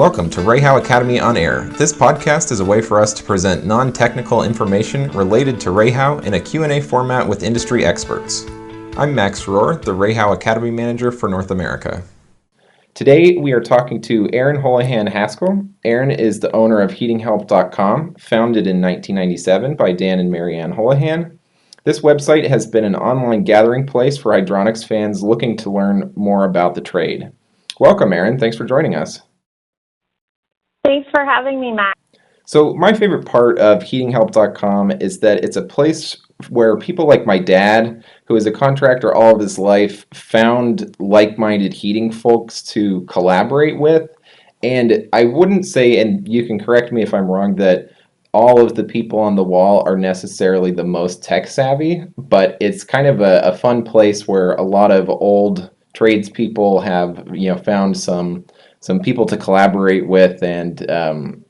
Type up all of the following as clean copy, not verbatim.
Welcome to REHAU Academy on Air. This podcast is a way for us to present non-technical information related to REHAU in a Q&A format with industry experts. I'm Max Rohr, the REHAU Academy Manager for North America. Today we are talking to Erin Holohan Haskell. Erin is the owner of heatinghelp.com, founded in 1997 by Dan and Marianne Holohan. This website has been an online gathering place for hydronics fans looking to learn more about the trade. Welcome, Erin. Thanks for joining us. Thanks for having me, Matt. So my favorite part of heatinghelp.com is that it's a place where people like my dad, who is a contractor all of his life, found like-minded heating folks to collaborate with. And I wouldn't say, and you can correct me if I'm wrong, that all of the people on the wall are necessarily the most tech savvy, but it's kind of a fun place where a lot of old tradespeople have, found some people to collaborate with and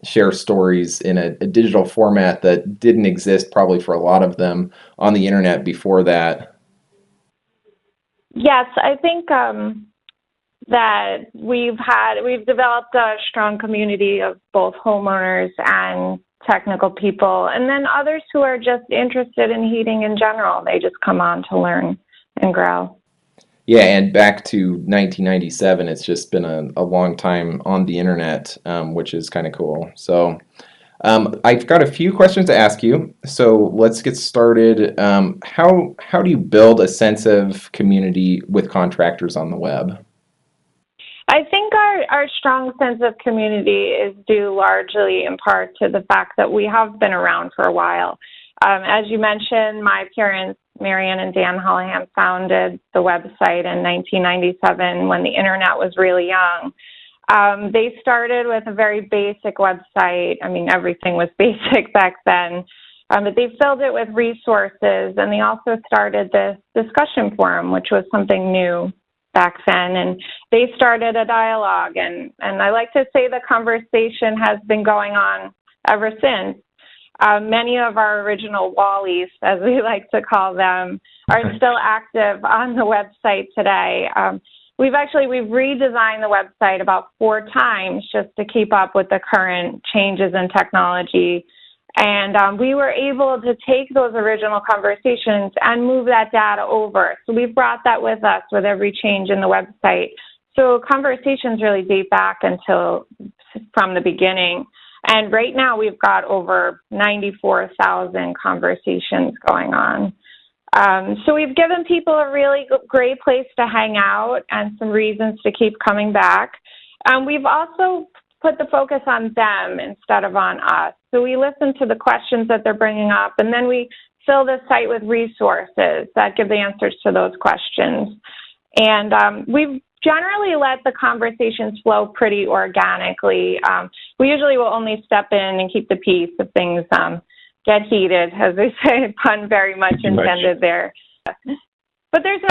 share stories in a digital format that didn't exist probably for a lot of them on the internet before that. Yes, I think that we've developed a strong community of both homeowners and technical people, and then others who are just interested in heating in general. They just come on to learn and grow. Yeah, and back to 1997, it's just been a long time on the internet, which is kind of cool. So I've got a few questions to ask you. So let's get started. How do you build a sense of community with contractors on the web? I think our strong sense of community is due largely in part to the fact that we have been around for a while. As you mentioned, my parents, Marianne and Dan Holohan, founded the website in 1997 when the internet was really young. They started with a very basic website. I mean, everything was basic back then. But they filled it with resources, and they also started this discussion forum, which was something new back then. And they started a dialogue, and I like to say the conversation has been going on ever since. Many of our original Wallies, as we like to call them, are still active on the website today. We've redesigned the website about 4 times just to keep up with the current changes in technology. And we were able to take those original conversations and move that data over. So we've brought that with us with every change in the website. So conversations really date back from the beginning. And right now we've got over 94,000 conversations going on. So we've given people a really great place to hang out and some reasons to keep coming back. We've also put the focus on them instead of on us. So we listen to the questions that they're bringing up, and then we fill the site with resources that give the answers to those questions. And we've generally let the conversations flow pretty organically. We usually will only step in and keep the peace if things get heated, as they say, pun very much intended there. But there's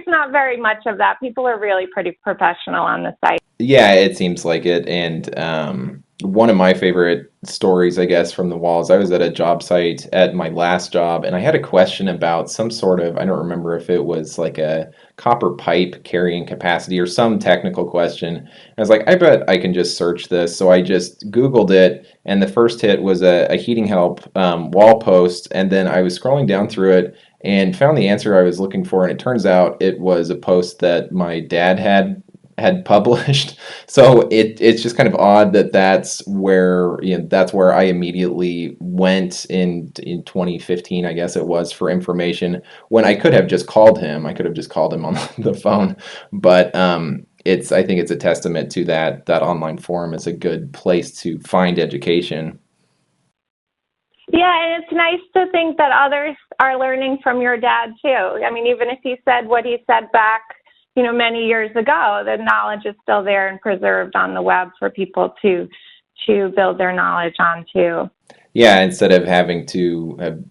not very much of that. People are really pretty professional on the site. Yeah, it seems like it. And one of my favorite stories, I guess, from the walls, I was at a job site at my last job, and I had a question about some sort of, I don't remember if it was like a copper pipe carrying capacity or some technical question. And I was like, I bet I can just search this. So I just Googled it, and the first hit was a Heating Help wall post, and then I was scrolling down through it and found the answer I was looking for, and it turns out it was a post that my dad had published. So it's just kind of odd that that's where I immediately went in 2015, I guess it was, for information, when I could have just called him. I could have just called him on the phone. But I think it's a testament to that online forum is a good place to find education. Yeah, and it's nice to think that others are learning from your dad too. I mean, even if he said what he said back many years ago, the knowledge is still there and preserved on the web for people to build their knowledge on too. Yeah, instead of having to have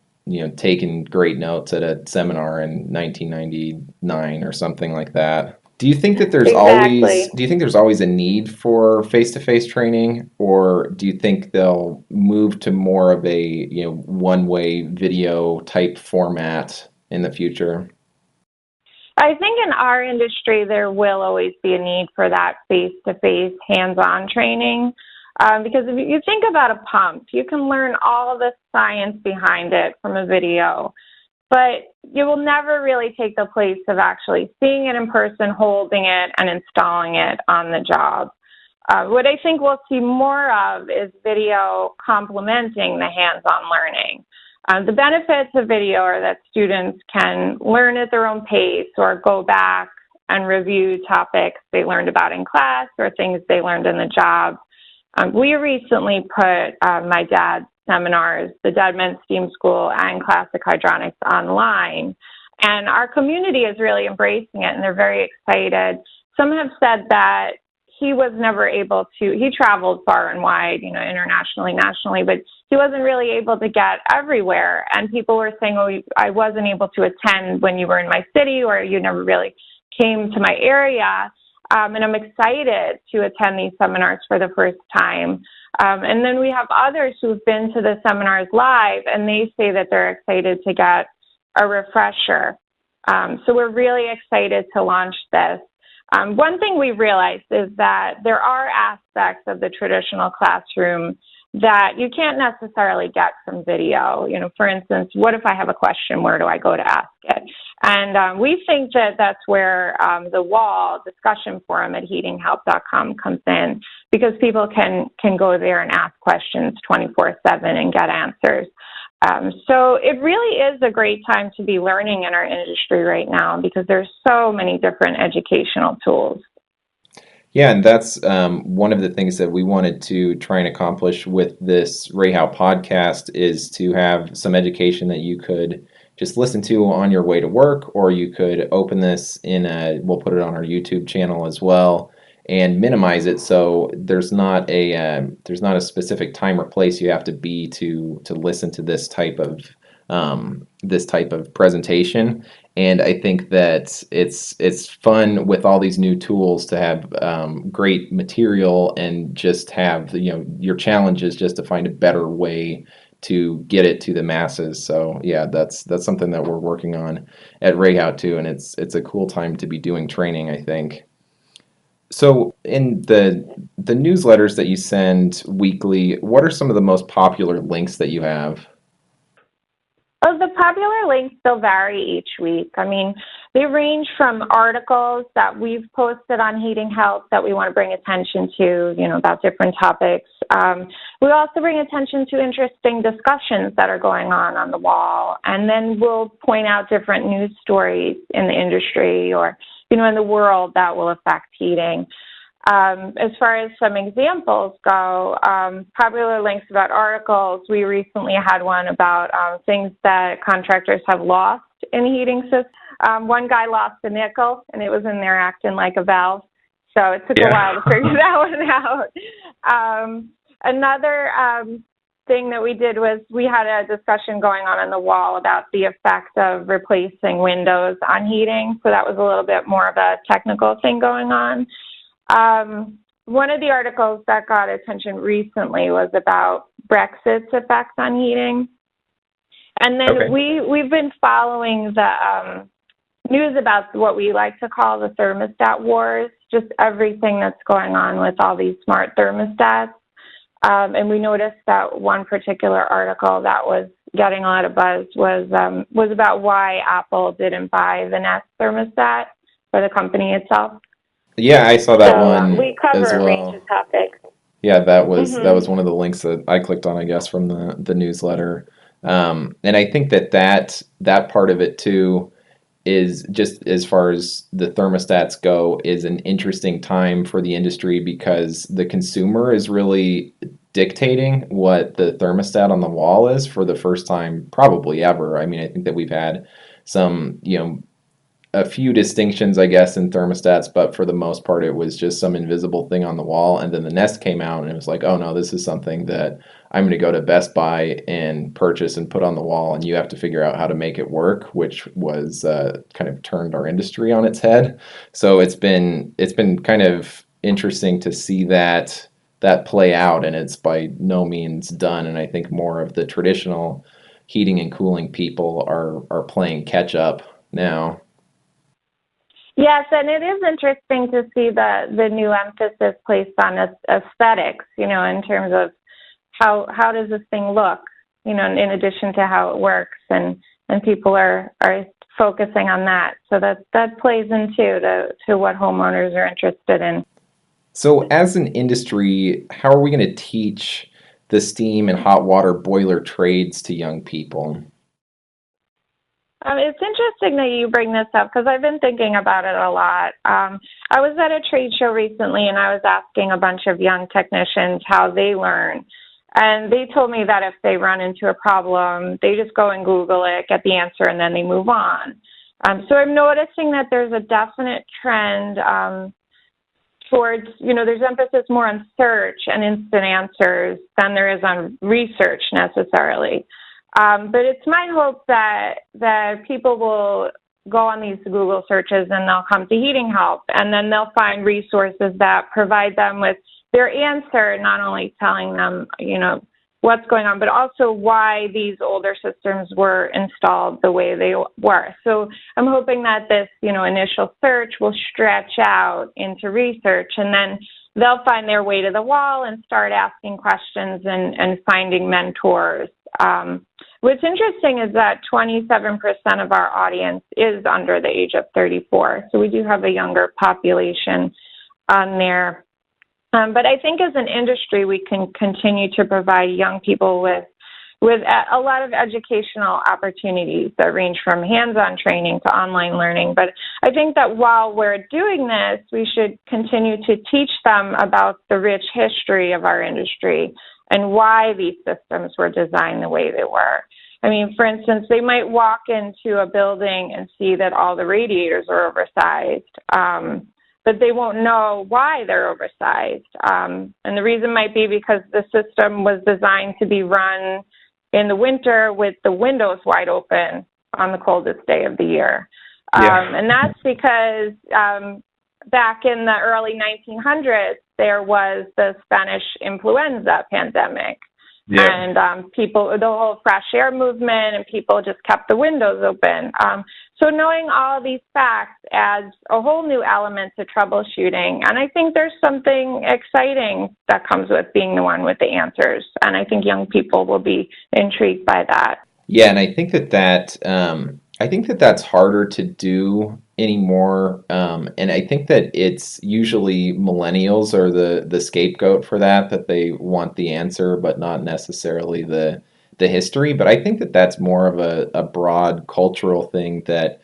taken great notes at a seminar in 1999 or something like that. Do you think that there's always a need for face-to-face training, or do you think they'll move to more of a one-way video type format in the future? I think in our industry, there will always be a need for that face-to-face, hands-on training. Because if you think about a pump, you can learn all of the science behind it from a video, but you will never really take the place of actually seeing it in person, holding it, and installing it on the job. What I think we'll see more of is video complementing the hands-on learning. The benefits of video are that students can learn at their own pace or go back and review topics they learned about in class or things they learned in the job. We recently put my dad's seminars, the Deadman Steam School and Classic Hydronics, online, and our community is really embracing it, and they're very excited. Some have said that he was never able to, he traveled far and wide, internationally, nationally, but he wasn't really able to get everywhere. And people were saying, oh, I wasn't able to attend when you were in my city, or you never really came to my area. And I'm excited to attend these seminars for the first time. And then we have others who've been to the seminars live, and they say that they're excited to get a refresher. So we're really excited to launch this. One thing we realized is that there are aspects of the traditional classroom that you can't necessarily get from video. For instance, what if I have a question? Where do I go to ask it? And we think that that's where the wall discussion forum at heatinghelp.com comes in, because people can go there and ask questions 24/7 and get answers. So it really is a great time to be learning in our industry right now, because there's so many different educational tools. Yeah, and that's one of the things that we wanted to try and accomplish with this REHAU podcast, is to have some education that you could just listen to on your way to work, or you could open this we'll put it on our YouTube channel as well, and minimize it so there's not a specific time or place you have to be to listen to this type of presentation. And I think that it's fun with all these new tools to have great material, and just have your challenge is just to find a better way to get it to the masses. So yeah, that's something that we're working on at REHAU too, and it's a cool time to be doing training, I think. So in the newsletters that you send weekly, what are some of the most popular links that you have? Oh, the popular links still vary each week. I mean, they range from articles that we've posted on Heating Health that we want to bring attention to, about different topics. We also bring attention to interesting discussions that are going on the wall. And then we'll point out different news stories in the industry or, in the world that will affect heating. As far as some examples go, popular links about articles, we recently had one about things that contractors have lost in heating systems. One guy lost a nickel, and it was in there acting like a valve. So it took a while to figure that one out. Another thing that we did was we had a discussion going on the wall about the effect of replacing windows on heating. So that was a little bit more of a technical thing going on. One of the articles that got attention recently was about Brexit's effects on heating. And then we've been following the news about what we like to call the thermostat wars, just everything that's going on with all these smart thermostats. And we noticed that one particular article that was getting a lot of buzz was about why Apple didn't buy the Nest thermostat for the company itself. Yeah, I saw that one we cover as well. A range of topics. Yeah, that was one of the links that I clicked on, I guess, from the newsletter. And I think that part of it too is, just as far as the thermostats go, is an interesting time for the industry, because the consumer is really dictating what the thermostat on the wall is for the first time probably ever. I mean, I think that we've had some, a few distinctions, I guess, in thermostats, but for the most part, it was just some invisible thing on the wall. And then the Nest came out, and it was like, oh no, this is something that I'm going to go to Best Buy and purchase and put on the wall, and you have to figure out how to make it work, which was kind of turned our industry on its head. So it's been kind of interesting to see that play out, and it's by no means done. And I think more of the traditional heating and cooling people are playing catch up now. Yes, and it is interesting to see the new emphasis placed on aesthetics, in terms of how does this thing look, in addition to how it works, and people are focusing on that. So that plays into to what homeowners are interested in. So, as an industry, how are we going to teach the steam and hot water boiler trades to young people? It's interesting that you bring this up because I've been thinking about it a lot. I was at a trade show recently and I was asking a bunch of young technicians how they learn. And they told me that if they run into a problem, they just go and Google it, get the answer, and then they move on. So I'm noticing that there's a definite trend towards, there's emphasis more on search and instant answers than there is on research necessarily. But it's my hope that people will go on these Google searches and they'll come to Heating Help, and then they'll find resources that provide them with their answer, not only telling them, what's going on, but also why these older systems were installed the way they were. So I'm hoping that this, initial search will stretch out into research, and then they'll find their way to the wall and start asking questions and finding mentors. What's interesting is that 27% of our audience is under the age of 34. So we do have a younger population on there. But I think as an industry, we can continue to provide young people with a lot of educational opportunities that range from hands-on training to online learning. But I think that while we're doing this, we should continue to teach them about the rich history of our industry and why these systems were designed the way they were. I mean, for instance, they might walk into a building and see that all the radiators are oversized, but they won't know why they're oversized. And the reason might be because the system was designed to be run in the winter with the windows wide open on the coldest day of the year. And that's because back in the early 1900s, there was the Spanish influenza pandemic. Yeah. And the whole fresh air movement, and people just kept the windows open. So knowing all these facts adds a whole new element to troubleshooting. And I think there's something exciting that comes with being the one with the answers. And I think young people will be intrigued by that. Yeah, and I think that's harder to do anymore. And I think that it's usually millennials are the scapegoat for that they want the answer, but not necessarily the history. But I think that that's more of a broad cultural thing, that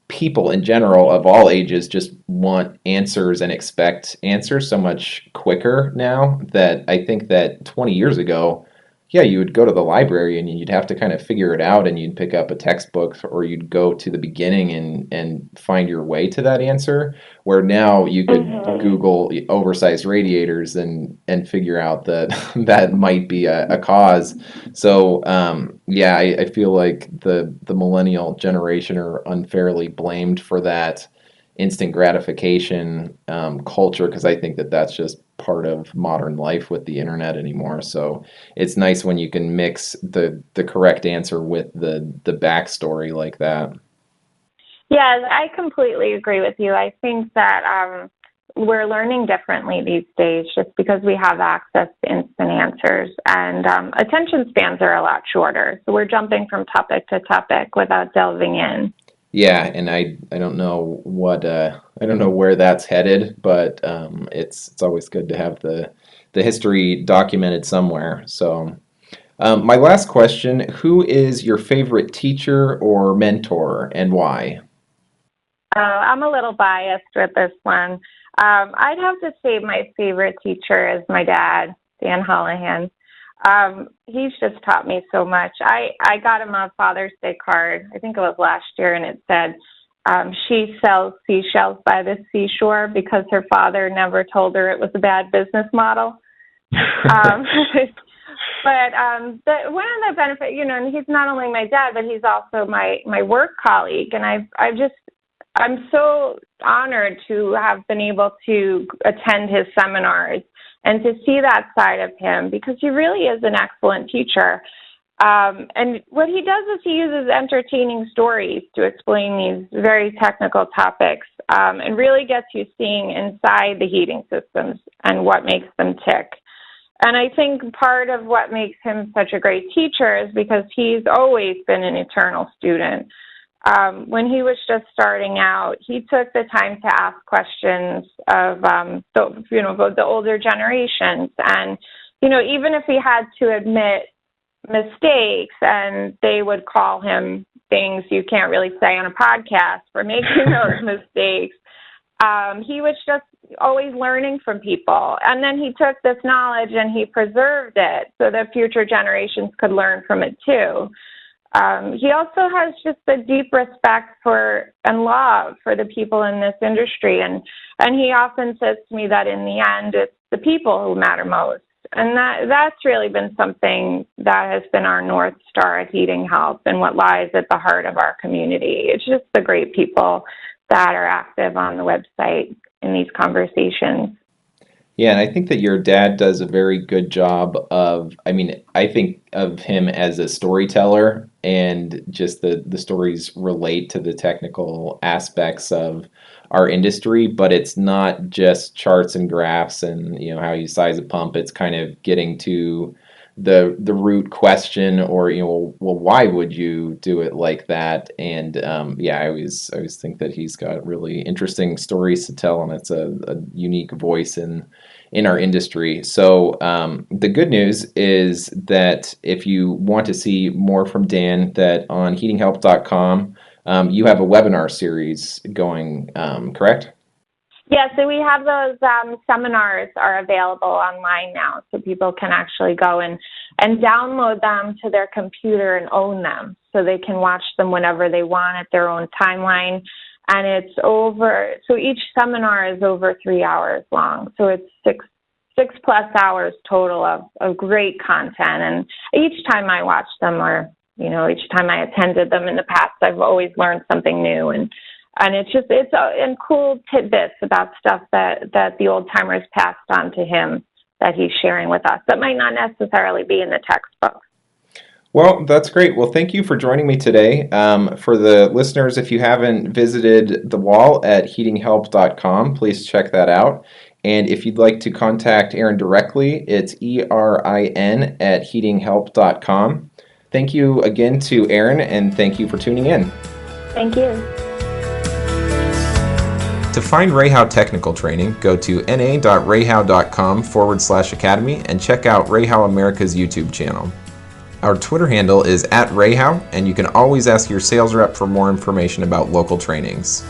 people in general of all ages just want answers and expect answers so much quicker now, that I think that 20 years ago, yeah, you would go to the library and you'd have to kind of figure it out, and you'd pick up a textbook, or you'd go to the beginning and find your way to that answer. Where now you could Google oversized radiators and figure out that that might be a cause. So yeah, I feel like the millennial generation are unfairly blamed for that instant gratification culture, because I think that that's just part of modern life with the internet anymore. So it's nice when you can mix the correct answer with the backstory like that. Yeah, I completely agree with you. I think that we're learning differently these days just because we have access to instant answers, and attention spans are a lot shorter. So we're jumping from topic to topic without delving in. Yeah, and I don't know what I don't know where that's headed, but it's always good to have the history documented somewhere. So my last question: who is your favorite teacher or mentor, and why? I'm a little biased with this one. I'd have to say my favorite teacher is my dad, Dan Holohan. He's just taught me so much. I got him a Father's Day card, I think it was last year, and it said, she sells seashells by the seashore because her father never told her it was a bad business model. But one of the benefits, and he's not only my dad, but he's also my work colleague, and I'm so honored to have been able to attend his seminars and to see that side of him, because he really is an excellent teacher. And what he does is he uses entertaining stories to explain these very technical topics. and really gets you seeing inside the heating systems and what makes them tick. And I think part of what makes him such a great teacher is because he's always been an eternal student. When he was just starting out, he took the time to ask questions of the older generations, and even if he had to admit mistakes, and they would call him things you can't really say on a podcast for making those mistakes. He was just always learning from people. And then he took this knowledge and he preserved it so that future generations could learn from it too. He also has just a deep respect for and love for the people in this industry. And he often says to me that in the end, it's the people who matter most. And that's really been something that has been our North Star at Heating Help and what lies at the heart of our community. It's just the great people that are active on the website in these conversations. Yeah, and I think that your dad does a very good job of, I think of him as a storyteller, and just the stories relate to the technical aspects of our industry, but it's not just charts and graphs and how you size a pump. It's kind of getting to the root question, or well, why would you do it like that? And yeah, I always think that he's got really interesting stories to tell, and it's a unique voice in our industry. So the good news is that if you want to see more from Dan, that on heatinghelp.com, you have a webinar series going, correct? Yeah, so we have those seminars are available online now, so people can actually go and download them to their computer and own them, so they can watch them whenever they want at their own timeline. And it's so each seminar is over 3 hours long, so it's six plus hours total of great content. And each time I watch them, or each time I attended them in the past, I've always learned something new, and it's cool tidbits about stuff that the old timers passed on to him that he's sharing with us that might not necessarily be in the textbook. Well, that's great. Well, thank you for joining me today. For the listeners, if you haven't visited the wall at heatinghelp.com, please check that out. And if you'd like to contact Erin directly, it's ERIN at heatinghelp.com. Thank you again to Erin, and thank you for tuning in. Thank you. To find REHAU technical training, go to na.rehau.com/academy and check out REHAU America's YouTube channel. Our Twitter handle is @REHAU, and you can always ask your sales rep for more information about local trainings.